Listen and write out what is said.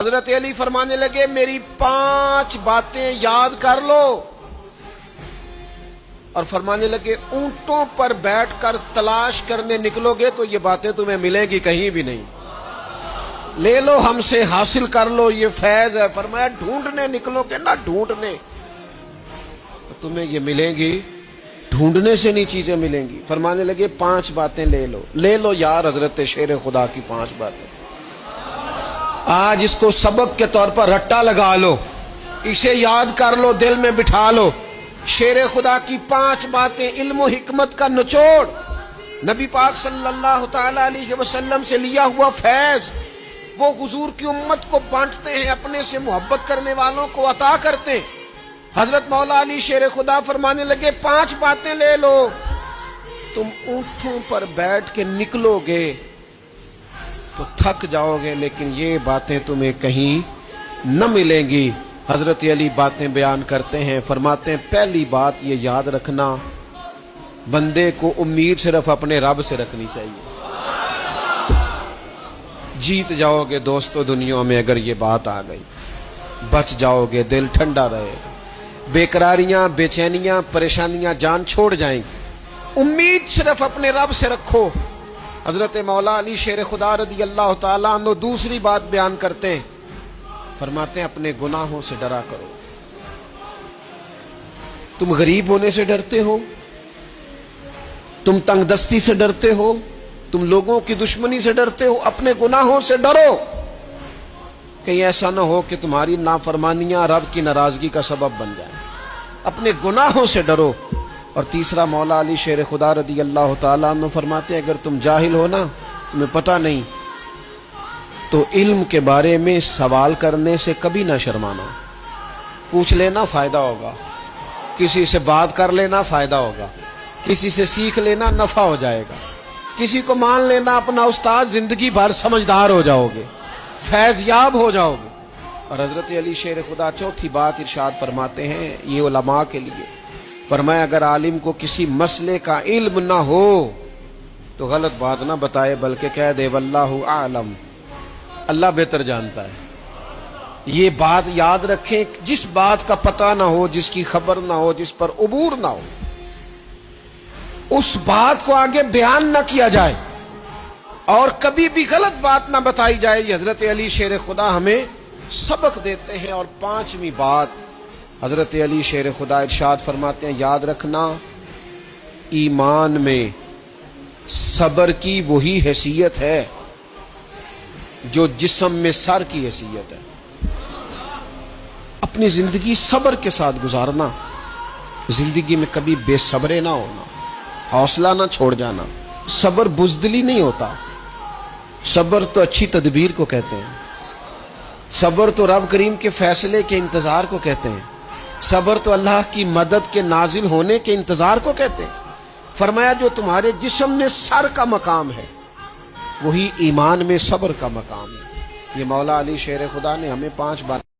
حضرت علی فرمانے لگے میری 5 باتیں یاد کر لو، اور فرمانے لگے اونٹوں پر بیٹھ کر تلاش کرنے نکلو گے تو یہ باتیں تمہیں ملیں گی کہیں بھی نہیں، لے لو ہم سے حاصل کر لو، یہ فیض ہے۔ فرمایا ڈھونڈنے نکلو گے نہ ڈھونڈنے تو تمہیں یہ ملیں گی، ڈھونڈنے سے نہیں چیزیں ملیں گی۔ فرمانے لگے 5 باتیں لے لو یار حضرت شیر خدا کی 5 باتیں، آج اس کو سبق کے طور پر رٹا لگا لو، اسے یاد کر لو، دل میں بٹھا لو۔ شیر خدا کی 5 باتیں، علم و حکمت کا نچوڑ، نبی پاک صلی اللہ تعالی علیہ وسلم سے لیا ہوا فیض، وہ حضور کی امت کو بانٹتے ہیں، اپنے سے محبت کرنے والوں کو عطا کرتے ہیں۔ حضرت مولا علی شیر خدا فرمانے لگے 5 باتیں لے لو، تم اونٹوں پر بیٹھ کے نکلو گے تو تھک جاؤ گے لیکن یہ باتیں تمہیں کہیں نہ ملیں گی۔ حضرت علی باتیں بیان کرتے ہیں، فرماتے ہیں پہلی بات یہ یاد رکھنا، بندے کو امید صرف اپنے رب سے رکھنی چاہیے، جیت جاؤ گے دوستو دنیا میں اگر یہ بات آ گئی، بچ جاؤ گے، دل ٹھنڈا رہے گا، بے قراریاں، بے چینیاں، پریشانیاں جان چھوڑ جائیں گی، امید صرف اپنے رب سے رکھو۔ حضرت مولا علی شیر خدا رضی اللہ تعالیٰ عنہ دوسری بات بیان کرتے ہیں، فرماتے ہیں اپنے گناہوں سے ڈرا کرو۔ تم غریب ہونے سے ڈرتے ہو، تم تنگ دستی سے ڈرتے ہو، تم لوگوں کی دشمنی سے ڈرتے ہو، اپنے گناہوں سے ڈرو، کہیں ایسا نہ ہو کہ تمہاری نافرمانیاں رب کی ناراضگی کا سبب بن جائیں، اپنے گناہوں سے ڈرو۔ اور تیسرا مولا علی شیر خدا رضی اللہ تعالیٰ عنہ فرماتے ہیں اگر تم جاہل ہو نا، تمہیں پتہ نہیں، تو علم کے بارے میں سوال کرنے سے کبھی نہ شرمانا، پوچھ لینا فائدہ ہوگا، کسی سے بات کر لینا فائدہ ہوگا، کسی سے سیکھ لینا نفع ہو جائے گا، کسی کو مان لینا اپنا استاد، زندگی بھر سمجھدار ہو جاؤ گے، فیض یاب ہو جاؤ گے۔ اور حضرت علی شیر خدا چوتھی بات ارشاد فرماتے ہیں یہ علماء کے لیے، فرمایا اگر عالم کو کسی مسئلے کا علم نہ ہو تو غلط بات نہ بتائے بلکہ کہہ دے واللہ اعلم، اللہ بہتر جانتا ہے۔ یہ بات یاد رکھیں، جس بات کا پتہ نہ ہو، جس کی خبر نہ ہو، جس پر عبور نہ ہو، اس بات کو آگے بیان نہ کیا جائے اور کبھی بھی غلط بات نہ بتائی جائے۔ یہ حضرت علی شیر خدا ہمیں سبق دیتے ہیں۔ اور 5ویں بات حضرت علی شیر خدا ارشاد فرماتے ہیں یاد رکھنا، ایمان میں صبر کی وہی حیثیت ہے جو جسم میں سر کی حیثیت ہے۔ اپنی زندگی صبر کے ساتھ گزارنا، زندگی میں کبھی بے صبرے نہ ہونا، حوصلہ نہ چھوڑ جانا۔ صبر بزدلی نہیں ہوتا، صبر تو اچھی تدبیر کو کہتے ہیں، صبر تو رب کریم کے فیصلے کے انتظار کو کہتے ہیں، صبر تو اللہ کی مدد کے نازل ہونے کے انتظار کو کہتے ہیں۔ فرمایا جو تمہارے جسم میں سر کا مقام ہے وہی ایمان میں صبر کا مقام ہے۔ یہ مولا علی شیر خدا نے ہمیں 5 باتیں